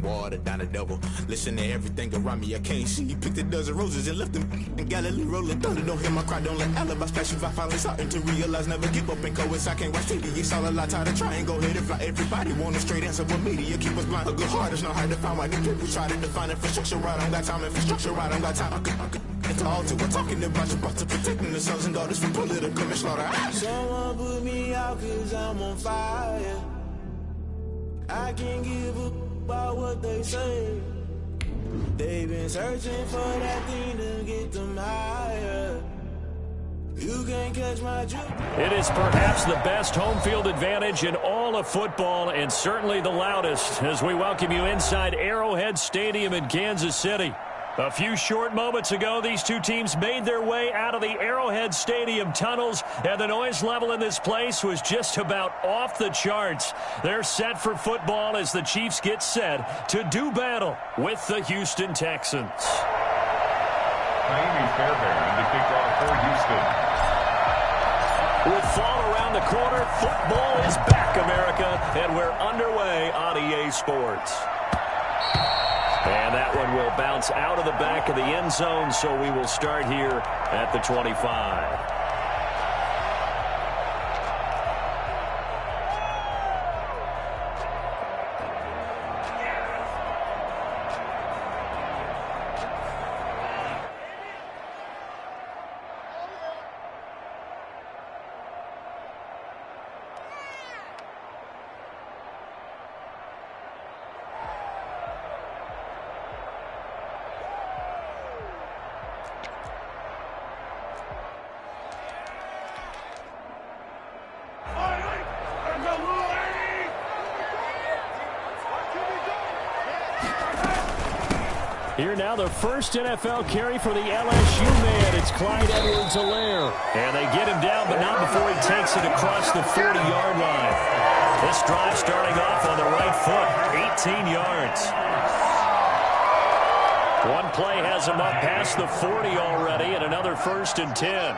and water down the devil. Listen to everything around me, I can't see. Picked a dozen roses and left them in Galilee rolling thunder. Don't hear my cry, don't let alibis flash. If I finally starting to realize, never give up and coincide. I can't watch TV, it's all a lot. Tired of trying, go ahead and fly. Everybody want a straight answer, but media keep us blind. A good heart is not hard to find. Why the people try to define infrastructure right? I don't got time, infrastructure right, I don't got time. It's all to we're talking about to protecting the sons and daughters from political manslaughter. Someone put me out cause I'm on fire. I can't give up about what they say. They've been searching for that thing to get them higher. You can't catch my juke. It is perhaps the best home field advantage in all of football, and certainly the loudest, as we welcome you inside Arrowhead Stadium in Kansas City. A few short moments ago, these two teams made their way out of the Arrowhead Stadium tunnels, and the noise level in this place was just about off the charts. They're set for football as the Chiefs get set to do battle with the Houston Texans. Naomi Fairbairn in the kickoff for Houston. With fall around the corner, football is back, America, and we're underway on EA Sports. And that one will bounce out of the back of the end zone, so we will start here at the 25. Here now, the first NFL carry for the LSU man. It's Clyde Edwards-Helaire. And they get him down, but not before he takes it across the 40-yard line. This drive starting off on the right foot, 18 yards. One play has him up past the 40 already, and another 1st and 10.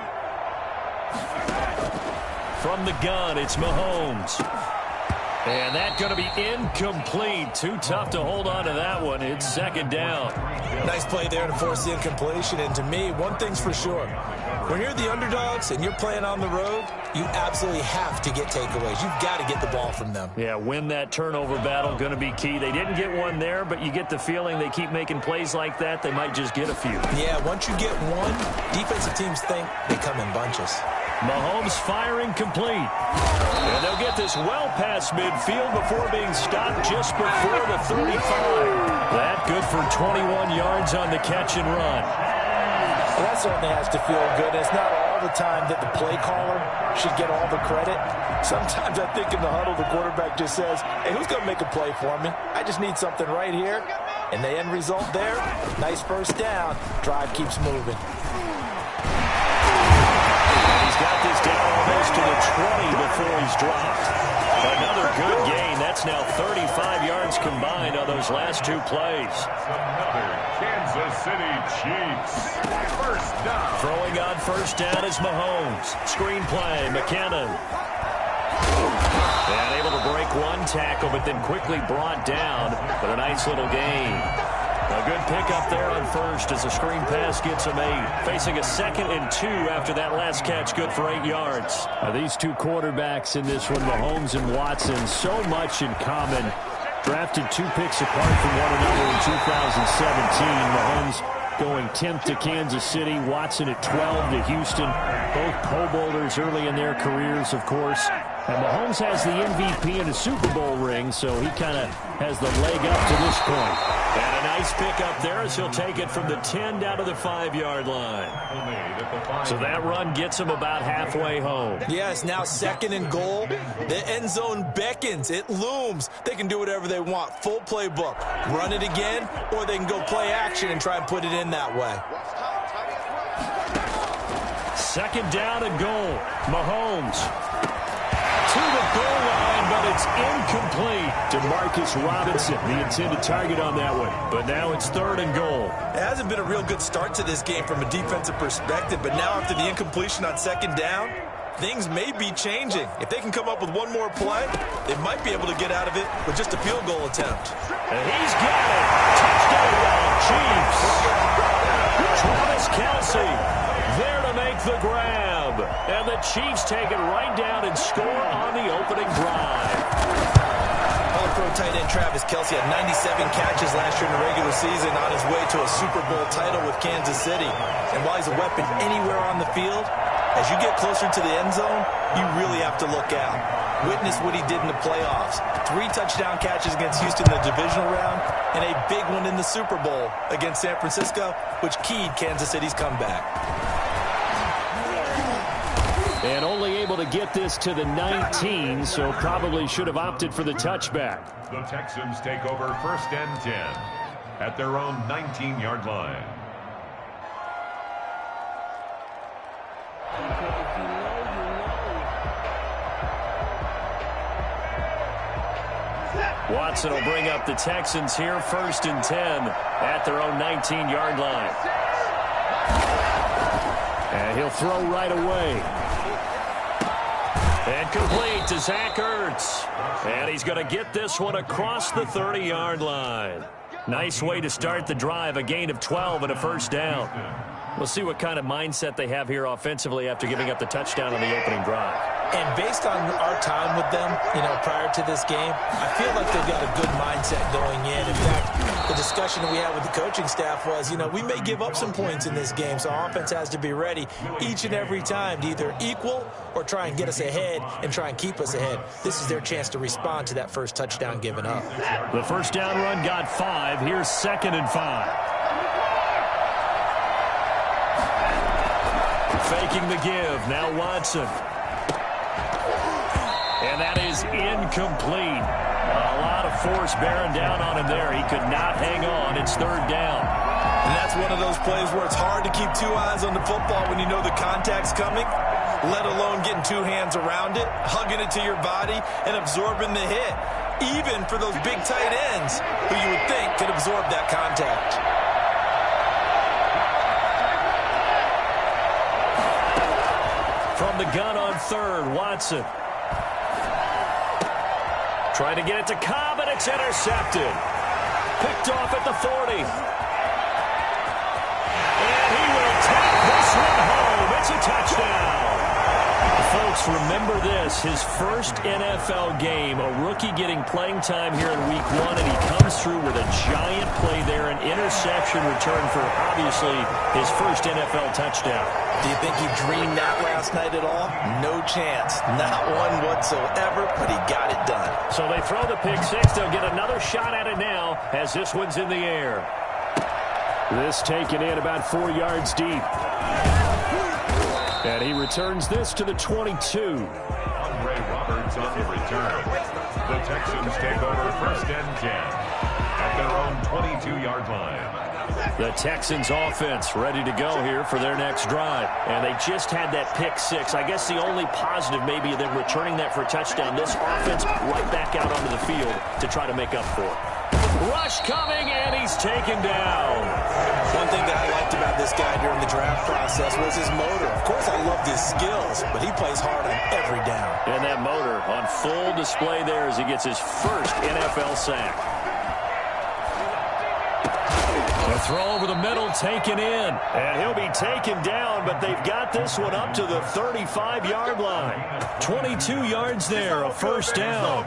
From the gun, it's Mahomes. And that's going to be incomplete. Too tough to hold on to that one. It's 2nd down. Nice play there to force the incompletion. And to me, one thing's for sure. When you're the underdogs and you're playing on the road, you absolutely have to get takeaways. You've got to get the ball from them. Yeah, win that turnover battle, going to be key. They didn't get one there, but you get the feeling they keep making plays like that, they might just get a few. Yeah, once you get one, defensive teams think they come in bunches. Mahomes firing complete. And they'll get this well past midfield before being stopped just before the 35. That good for 21 yards on the catch and run. Well, that certainly has to feel good. It's not all the time that the play caller should get all the credit. Sometimes I think in the huddle, the quarterback just says, hey, who's going to make a play for me? I just need something right here. And the end result there, nice first down. Drive keeps moving. He's got this down almost to the 20 before he's dropped. Another good gain. That's now 35 yards combined on those last two plays. Another Kansas City Chiefs. First down. Throwing on first down is Mahomes. Screen play, McKinnon. And able to break one tackle, but then quickly brought down. But a nice little gain. A good pickup there on first as the screen pass gets him 8. Facing a 2nd and 2 after that last catch, good for 8 yards. These two quarterbacks in this one, Mahomes and Watson, so much in common. Drafted 2 picks apart from one another in 2017. Mahomes going 10th to Kansas City, Watson at 12 to Houston. Both Pro Bowlers early in their careers, of course. And Mahomes has the MVP and a Super Bowl ring, so he kind of has the leg up to this point. And a nice pickup there as he'll take it from the 10 down to the 5-yard line. So that run gets him about halfway home. Yeah, it's now 2nd and goal. The end zone beckons. It looms. They can do whatever they want. Full playbook. Run it again, or they can go play action and try and put it in that way. 2nd down and goal. Mahomes to the goal line, but it's incomplete. DeMarcus Robinson, the intended target on that one. But now it's 3rd and goal. It hasn't been a real good start to this game from a defensive perspective, but now after the incompletion on 2nd down, things may be changing. If they can come up with one more play, they might be able to get out of it with just a field goal attempt. And he's got it. Touchdown, Chiefs. Travis Kelce there to make the grab. And the Chiefs take it right down and score on the opening drive. All-Pro tight end Travis Kelce had 97 catches last year in the regular season on his way to a Super Bowl title with Kansas City. And while he's a weapon anywhere on the field, as you get closer to the end zone, you really have to look out. Witness what he did in the playoffs. 3 touchdown catches against Houston in the divisional round, and a big one in the Super Bowl against San Francisco, which keyed Kansas City's comeback. And only able to get this to the 19, so probably should have opted for the touchback. The Texans take over 1st and 10 at their own 19-yard line. Watson will bring up the Texans here, 1st and 10 at their own 19-yard line. And he'll throw right away. And complete to Zach Ertz. And he's going to get this one across the 30-yard line. Nice way to start the drive, a gain of 12 and a 1st down. We'll see what kind of mindset they have here offensively after giving up the touchdown on the opening drive. And based on our time with them, prior to this game, I feel like they've got a good mindset going in. In fact, the discussion we had with the coaching staff was, we may give up some points in this game, so our offense has to be ready each and every time to either equal or try and get us ahead and try and keep us ahead. This is their chance to respond to that first touchdown given up. The 1st down run got 5. Here's 2nd and 5. Faking the give. Now Watson. And that is incomplete. A lot of force bearing down on him there. He could not hang on. It's 3rd down. And that's one of those plays where it's hard to keep 2 eyes on the football when you know the contact's coming, let alone getting 2 hands around it, hugging it to your body, and absorbing the hit, even for those big tight ends who you would think could absorb that contact. From the gun on 3rd, Watson. Trying to get it to Cobb, and it's intercepted. Picked off at the 40. And he will take this one home. It's a touchdown. Folks, remember this. His first NFL game, a rookie getting playing time here in Week 1, and he comes through with a giant play there, an interception return for, obviously, his first NFL touchdown. Do you think he dreamed that last night at all? No chance. Not one whatsoever, but he got it done. So they throw the pick 6. They'll get another shot at it now as this one's in the air. This taken in about 4 yards deep. And he returns this to the 22. Andre Roberts on the return. The Texans take over 1st and 10 at their own 22-yard line. The Texans offense ready to go here for their next drive. And they just had that pick 6. I guess the only positive maybe them returning that for a touchdown. This offense right back out onto the field to try to make up for it. Rush coming, and he's taken down. One thing that I liked about this guy during the draft process was his motor. Of course, I loved his skills, but he plays hard on every down. And that motor on full display there as he gets his first NFL sack. A throw over the middle, taken in. And he'll be taken down, but they've got this one up to the 35-yard line. 22 yards there, a 1st down.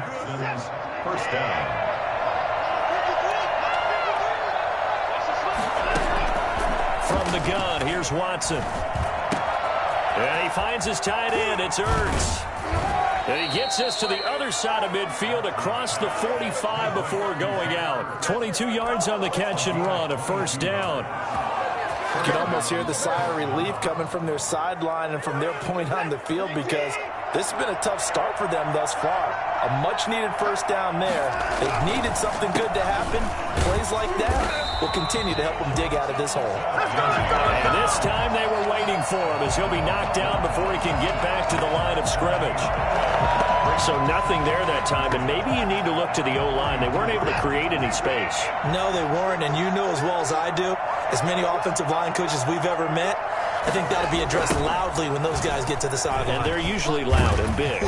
1st down. From the gun, here's Watson. And he finds his tight end. It's Ertz. And he gets this to the other side of midfield across the 45 before going out. 22 yards on the catch and run, a 1st down. You can almost hear the sigh of relief coming from their sideline and from their point on the field because this has been a tough start for them thus far. A much-needed 1st down there. They've needed something good to happen. Plays like that will continue to help them dig out of this hole. And this time they were waiting for him as he'll be knocked down before he can get back to the line of scrimmage. So nothing there that time, and maybe you need to look to the O-line. They weren't able to create any space. No, they weren't, and you know as well as I do, as many offensive line coaches we've ever met, I think that'll be addressed loudly when those guys get to the sideline. And they're usually loud and big.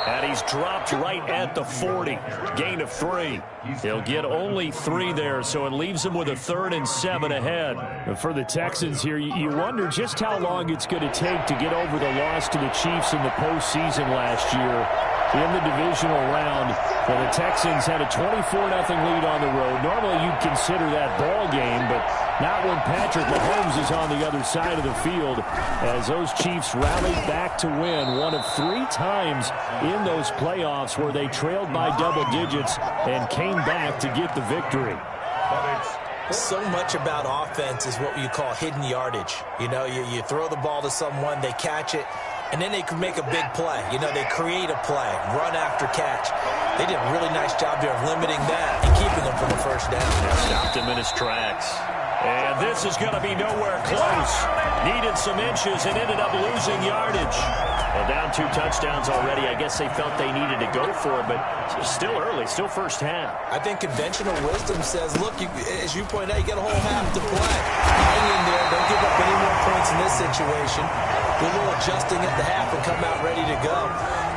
And he's dropped right at the 40. Gain of 3. He'll get only 3 there, so it leaves him with a 3rd and 7 ahead. And for the Texans here, you wonder just how long it's going to take to get over the loss to the Chiefs in the postseason last year. In the divisional round, the Texans had a 24-0 lead on the road. Normally you'd consider that ball game, but not when Patrick Mahomes is on the other side of the field, as those Chiefs rallied back to win one of 3 times in those playoffs where they trailed by double digits and came back to get the victory. So much about offense is what you call hidden yardage. You know, you throw the ball to someone, they catch it, and then they can make a big play. You know, they create a play, run after catch. They did a really nice job there of limiting that and keeping them from the first down. Stopped him in his tracks. And this is going to be nowhere close. Needed some inches and ended up losing yardage. Well, down 2 touchdowns already. I guess they felt they needed to go for it, but still early, still first half. I think conventional wisdom says, look, as you point out, you got a whole half to play. Hang in there. Don't give up any more points in this situation. Do a little adjusting at the half and come out ready to go.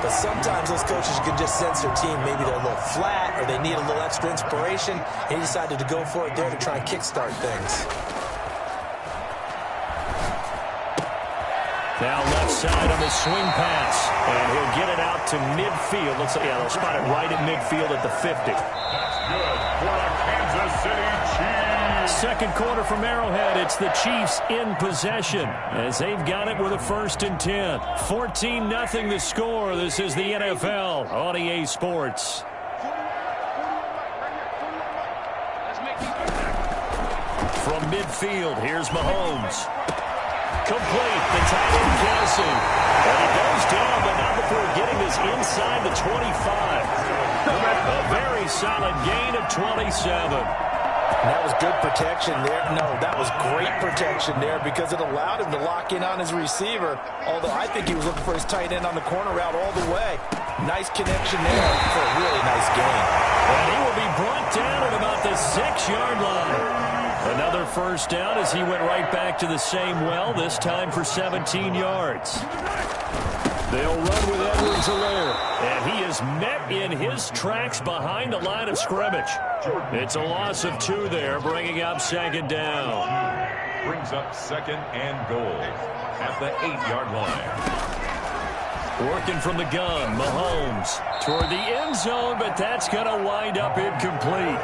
But sometimes those coaches can just sense their team. Maybe they're a little flat or they need a little extra inspiration. He decided to go for it there to try and kickstart things. Now left side on the swing pass. And he'll get it out to midfield. Looks like, yeah, they'll spot it right at midfield at the 50. That's good for the Kansas City Chiefs. Second quarter from Arrowhead. It's the Chiefs in possession as they've got it with a 1st and 10. 14-0 the score. This is the NFL on EA Sports. From midfield, here's Mahomes. Complete, the tight end Kelsey. And he goes down, but not before getting this inside the 25. A very solid gain of 27. That was good protection there. No, that was great protection there because it allowed him to lock in on his receiver. Although I think he was looking for his tight end on the corner route all the way. Nice connection there for a really nice gain. And he will be brought down at about the 6-yard line. Another first down as he went right back to the same well, this time for 17 yards. They'll run with Edwards-Helaire, and he is met in his tracks behind the line of scrimmage. It's a loss of 2 there, bringing up 2nd down. Brings up 2nd and goal at the 8-yard line. Working from the gun, Mahomes toward the end zone, but that's going to wind up incomplete.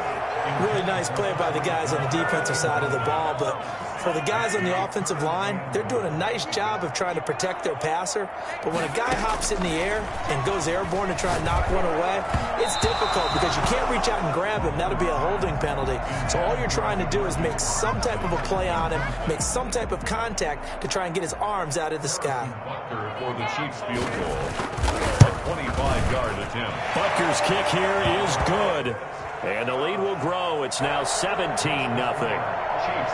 Really nice play by the guys on the defensive side of the ball, but for the guys on the offensive line, they're doing a nice job of trying to protect their passer. But when a guy hops in the air and goes airborne to try and knock one away, it's difficult because you can't reach out and grab him. That'll be a holding penalty. So all you're trying to do is make some type of a play on him, make some type of contact to try and get his arms out of the sky. Butker for the Chiefs field goal. A 25-yard attempt. Butker's kick here is good. And the lead will grow. It's now 17-0.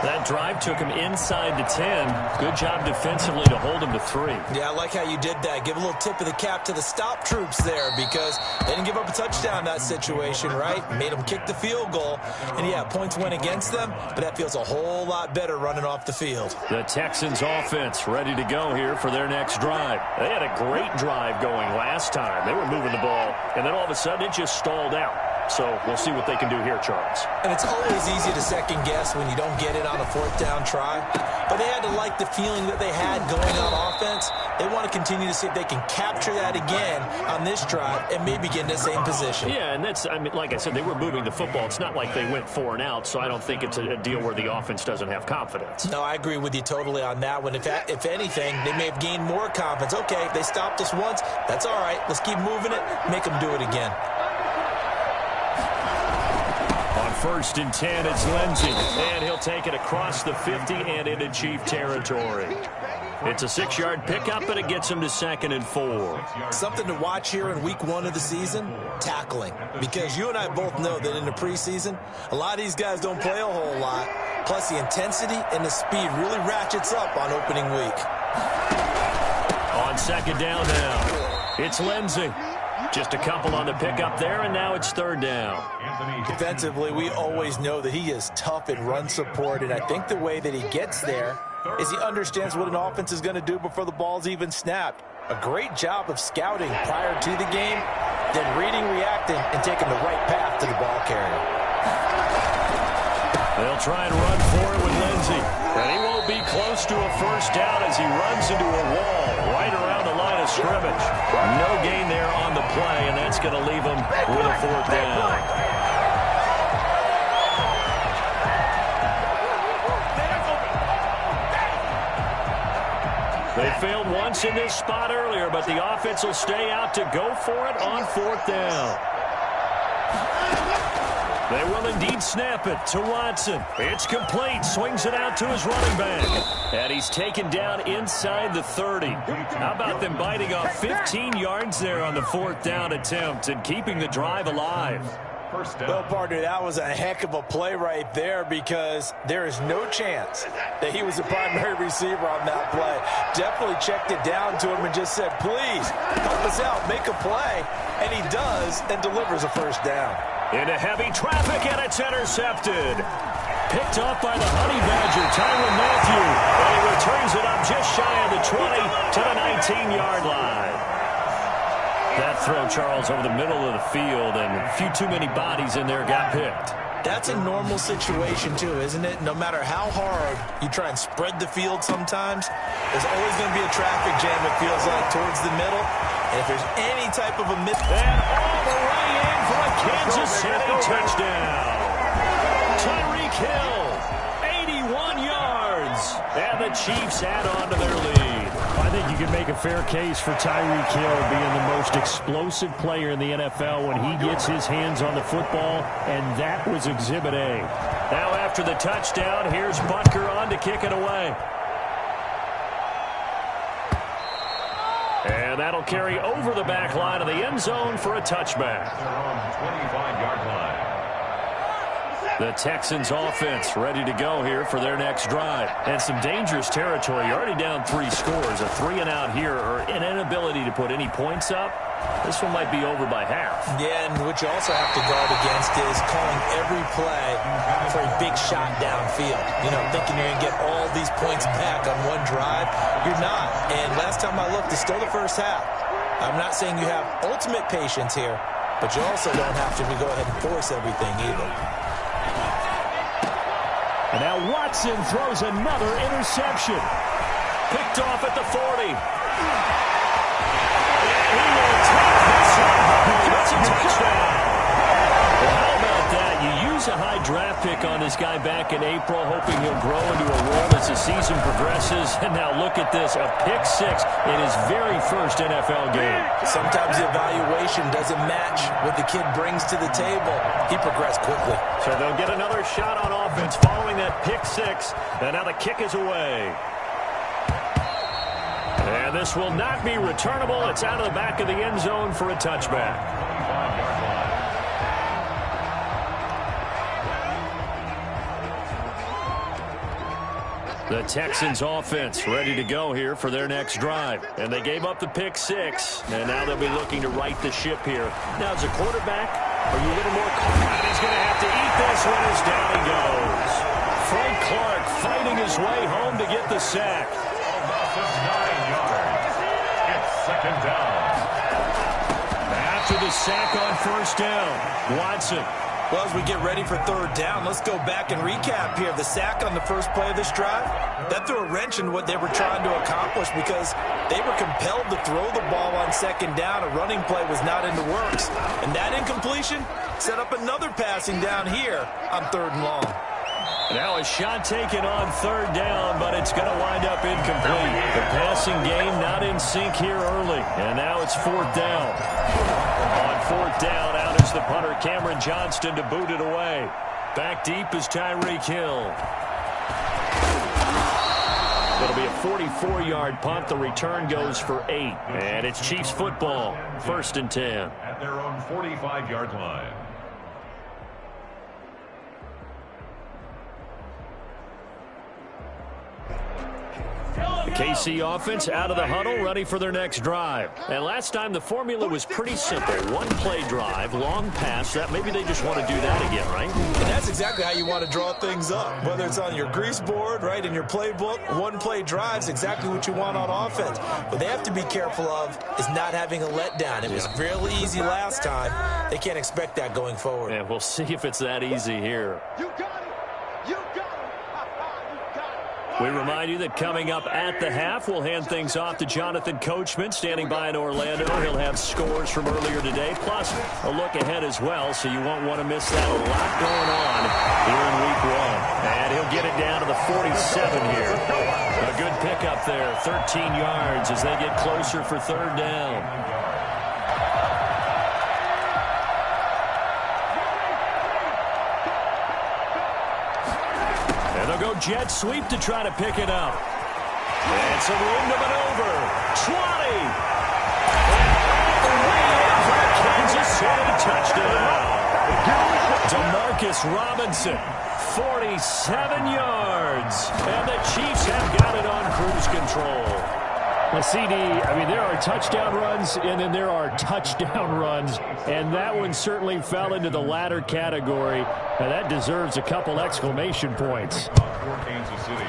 That drive took him inside the 10. Good job defensively to hold him to 3. Yeah, I like how you did that. Give a little tip of the cap to the stop troops there because they didn't give up a touchdown in that situation, right? Made them kick the field goal. And, yeah, points went against them, but that feels a whole lot better running off the field. The Texans offense ready to go here for their next drive. They had a great drive going last time. They were moving the ball, and then all of a sudden it just stalled out. So we'll see what they can do here, Charles. And it's always easy to second guess when you don't get it on a 4th down try. But they had to like the feeling that they had going on offense. They want to continue to see if they can capture that again on this drive and maybe get in the same position. Yeah, and that's, I mean, like I said, they were moving the football. It's not like they went 4 and out, so I don't think it's a deal where the offense doesn't have confidence. No, I agree with you totally on that one. If anything, they may have gained more confidence. Okay, they stopped us once. That's all right. Let's keep moving it. Make them do it again. 1st and 10, it's Lindsey. And he'll take it across the 50 and into Chief territory. It's a 6-yard pickup, but it gets him to 2nd and 4. Something to watch here in week 1 of the season, tackling. Because you and I both know that in the preseason, a lot of these guys don't play a whole lot. Plus, the intensity and the speed really ratchets up on opening week. On 2nd down now, it's Lindsey. Just a couple on the pickup there, and now it's 3rd down. Defensively, we always know that he is tough in run support, and I think the way that he gets there is he understands what an offense is going to do before the ball's even snapped. A great job of scouting prior to the game, then reading, reacting, and taking the right path to the ball carrier. They'll try and run for it with Lindsey. And he won't be close to a first down as he runs into a wall right around the line of scrimmage. No gain there on the play, and that's going to leave him with a fourth down. They failed once in this spot earlier, but the offense will stay out to go for it on fourth down. They will indeed snap it to Watson. It's complete. Swings it out to his running back. And he's taken down inside the 30. How about them biting off 15 yards there on the fourth down attempt and keeping the drive alive? Well, partner, that was a heck of a play right there because there is no chance that he was the primary receiver on that play. Definitely checked it down to him and just said, please, help us out, make a play. And he does and delivers a first down. Into heavy traffic, and it's intercepted. Picked off by the Honey Badger, Tyrann Mathieu. And he returns it up just shy of the 20 to the 19-yard line. That throw, Charles, over the middle of the field, and a few too many bodies in there got picked. That's a normal situation, too, isn't it? No matter how hard you try and spread the field sometimes, there's always going to be a traffic jam, it feels like, towards the middle. And if there's any type of a miss... And all the way in for a Kansas City touchdown. Tyreek Hill, 81 yards. And the Chiefs add on to their lead. I think you can make a fair case for Tyreek Hill being the most explosive player in the NFL when he gets his hands on the football, and that was Exhibit A. Now after the touchdown, here's Butker on to kick it away. And that'll carry over the back line of the end zone for a touchback. 25-yard line. The Texans offense ready to go here for their next drive. And some dangerous territory. You're already down 3 scores. A 3-and-out here or an inability to put any points up. This one might be over by half. Yeah, and what you also have to guard against is calling every play for a big shot downfield. You know, thinking you're going to get all these points back on one drive. You're not. And last time I looked, it's still the first half. I'm not saying you have ultimate patience here, but you also don't have to go ahead and force everything either. And now Watson throws another interception. Picked off at the 40. And he will take this one. That's a touchdown. Well, how about that? You use a high draft pick on this guy back in April, hoping he'll grow into a role as the season progresses. And now look at this, a pick 6 in his very first NFL game. Sometimes the evaluation doesn't match what the kid brings to the table. He progressed quickly. So they'll get another shot on offense following that pick 6. And now the kick is away. And this will not be returnable. It's out of the back of the end zone for a touchback. The Texans offense ready to go here for their next drive. And they gave up the pick 6. And now they'll be looking to right the ship here. Now, as a quarterback, are you a little more confident he's going to have to eat this one as down he goes? Frank Clark fighting his way home to get the sack. About 9 yards. It's second down. After the sack on first down, Watson. Well, as we get ready for third down, let's go back and recap here. The sack on the first play of this drive, that threw a wrench in what they were trying to accomplish because they were compelled to throw the ball on second down. A running play was not in the works. And that incompletion set up another passing down here on third and long. Now a shot taken on third down, but it's going to wind up incomplete. The passing game not in sync here early, and now it's fourth down. On fourth down, out is the punter, Cameron Johnston, to boot it away. Back deep is Tyreek Hill. It'll be a 44-yard punt. The return goes for 8, and it's Chiefs football, 1st and 10. At their own 45-yard line. The KC offense out of the huddle, ready for their next drive. And last time the formula was pretty simple. One-play drive, long pass. That maybe they just want to do that again, right? And that's exactly how you want to draw things up. Whether it's on your grease board, right, in your playbook, one-play drive's exactly what you want on offense. What they have to be careful of is not having a letdown. It was really easy last time. They can't expect that going forward. And we'll see if it's that easy here. You got it. You got it. We remind you that coming up at the half, we'll hand things off to Jonathan Coachman, standing by in Orlando. He'll have scores from earlier today, plus a look ahead as well, so you won't want to miss that. A lot going on here in Week 1. And he'll get it down to the 47 here. A good pickup there, 13 yards as they get closer for third down. Go jet sweep to try to pick it up. And some room to maneuver. 20. And for a Kansas City touchdown. Demarcus Robinson, 47 yards. And the Chiefs have got it on cruise control. Well, CD, I mean, there are touchdown runs, and then there are touchdown runs, and that one certainly fell into the latter category. Now, that deserves a couple exclamation points. For Kansas City.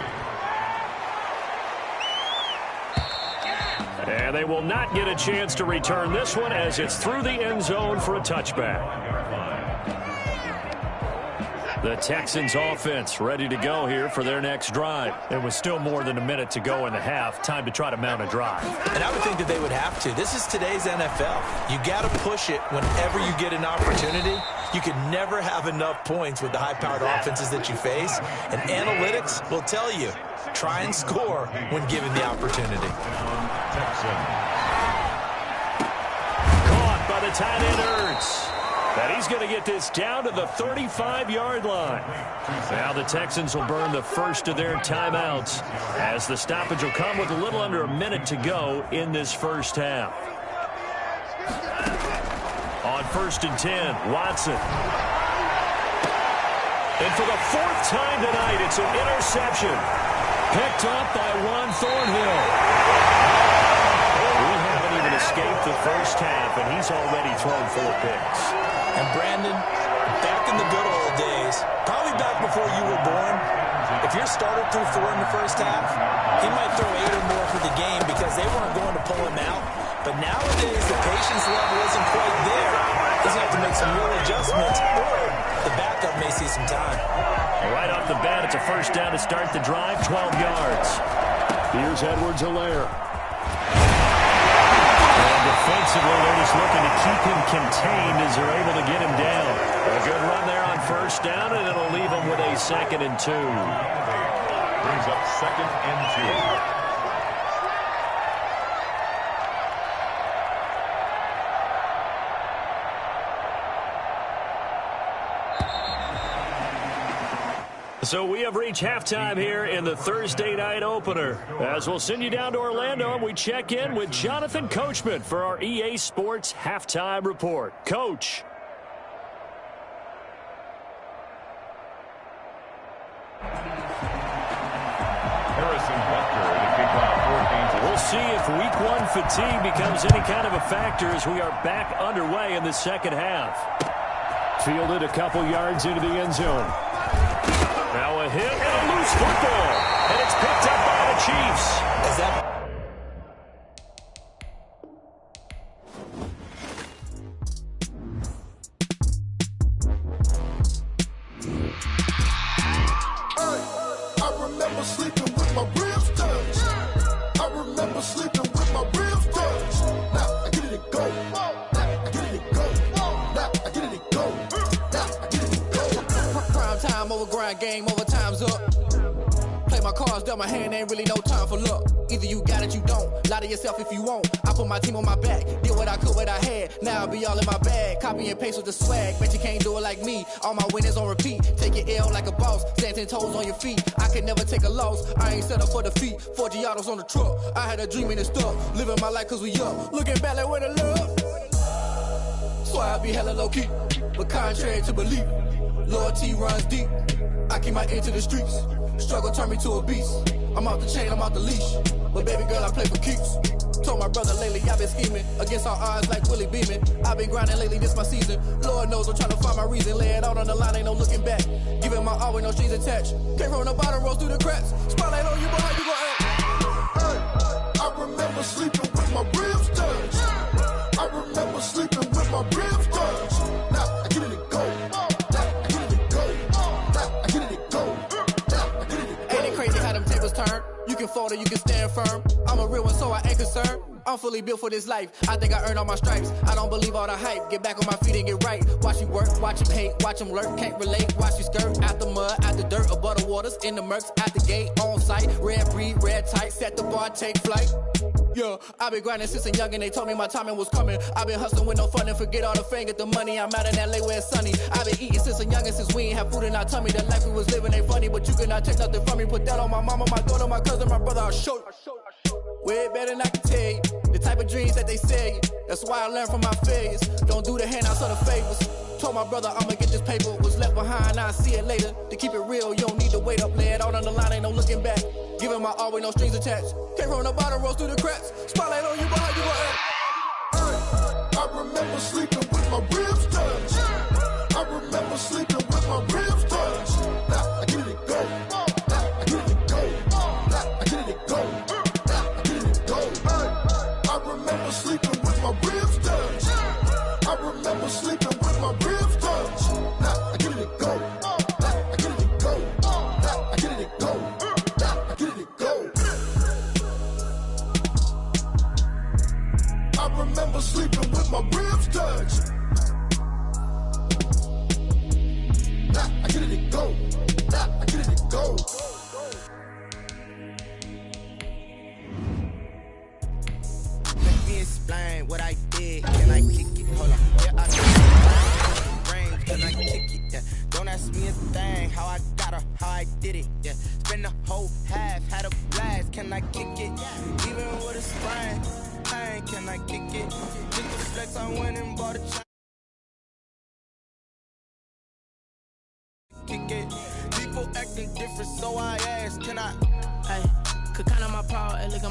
And they will not get a chance to return this one as it's through the end zone for a touchback. The Texans offense ready to go here for their next drive. There was still more than a minute to go in the half. Time to try to mount a drive. And I would think that they would have to. This is today's NFL. You got to push it whenever you get an opportunity. You can never have enough points with the high-powered offenses that you face. And analytics will tell you, try and score when given the opportunity. Caught by the tight end Ertz. And he's going to get this down to the 35-yard line. Now the Texans will burn the first of their timeouts as the stoppage will come with a little under a minute to go in this first half. On 1st and 10, Watson. And for the 4th time tonight, it's an interception. Picked up by Juan Thornhill. We haven't even escaped the first half, and he's already thrown 4 picks. And Brandon, back in the good old days, probably back before you were born, if your starter threw 4 in the first half, he might throw 8 or more for the game because they weren't going to pull him out. But nowadays, the patience level isn't quite there. He's going to have to make some real adjustments, or the backup may see some time. Right off the bat, it's a first down to start the drive, 12 yards. Here's Edwards-Helaire. Defensively, they're just looking to keep him contained as they're able to get him down. A good run there on first down, and it'll leave him with a 2nd and 2. Brings up 2nd and 2. So we have reached halftime here in the Thursday night opener. As we'll send you down to Orlando, and we check in with Jonathan Coachman for our EA Sports Halftime Report. Coach. We'll see if Week 1 fatigue becomes any kind of a factor as we are back underway in the second half. Fielded a couple yards into the end zone. Now a hit and a loose football. And it's picked up by the Chiefs. Is that... I remember sleeping with my ribs touched. I remember sleeping with my ribs touched. Now I get it and go. Now I get it and go. Now I get it and go. Now I get it and go. Prime time over grind game, overtime's up. Play my cards, dealt my hand, ain't really no time for luck. Either you got it, you don't. Lie to yourself if you won't. I put my team on my back. Did what I could, what I had. Now I'll be all in my bag. Copy and paste with the swag. Bet you can't do it like me. All my winners on repeat. Take your L like a boss. Stand 10 toes on your feet. I could never take a loss. I ain't set up for defeat. 4 Giottos on the truck. I had a dream and it's stuck. Living my life cause we up. Looking back like where the love. So I be hella low key. But contrary to belief, loyalty runs deep. I keep my ear to the streets. Struggle turned me to a beast. I'm off the chain, I'm off the leash. but baby girl, I play for keeps. Told my brother lately, I've been scheming against all odds like Willie Beeman. I've been grinding lately, this my season. Lord knows I'm trying to find my reason. Lay it out on the line, ain't no looking back. Giving my all with no strings attached. Came from the bottom, rose through the cracks. Spotlight on you, boy, how you gon' act? Hey, I remember sleeping with my ribs touched. I remember sleeping with my ribs touched. Now I get it to go. Now I get it to go. Now I get it to go. Now I get it to go. Ain't it crazy how them tables turn? You can fold or you can stand firm. I'm a real one, so I ain't concerned. I'm fully built for this life. I think I earned all my stripes. I don't believe all the hype. Get back on my feet and get right. Watch you work, watch him hate, watch him lurk. Can't relate, watch you skirt. Out the mud, out the dirt, above the waters, in the murks, out the gate, on site. Red breed, red tight, set the bar, take flight. Yeah, I been grinding since a young and they told me my timing was coming. I been hustling with no fun and forget all the fame, get the money. I'm out in LA where it's sunny. I been eating since a young and since we ain't have food in our tummy. The life we was living ain't funny, but you cannot take nothing from me. Put that on my mama, my daughter, my cousin, my brother, I'll show you. Way better than I can tell you. The type of dreams that they sell you. That's why I learned from my failures. Don't do the handouts or the favors. Told my brother I'ma get this paper. Was left behind, I'll see it later. To keep it real, you don't need to wait up. Lay it out on the line, ain't no looking back. Giving my all with no strings attached. Came from the bottom, rose through the cracks. Spotlight on you, boy, how you gon' act? Hey, I remember sleeping with my ribs touched. I remember sleeping with my ribs touched. Now I get it to go. Now I get it to go. Now I get it to go. Now I get it to go. Hey, I remember sleeping with my ribs touched. I remember sleeping with my ribs touched. Now I get it to go. Now I get it to go. Now I get it to go. Now I get it to go. I remember sleeping with my ribs touched. Now I get it to go. Now I get it to go. Let me explain what I did. Can I kick it? Hold on. Yeah, I can brains. Can I kick it? Yeah. Don't ask me a thing. How I got her, how I did it. Yeah. Spend the whole half, had a blast. Can I kick it? Even with a sprain. Hey, can I kick it? Took the flex, I went and bought a chain. Kick it. People acting different, so I asked, can I? Hey, could count on my power and look at my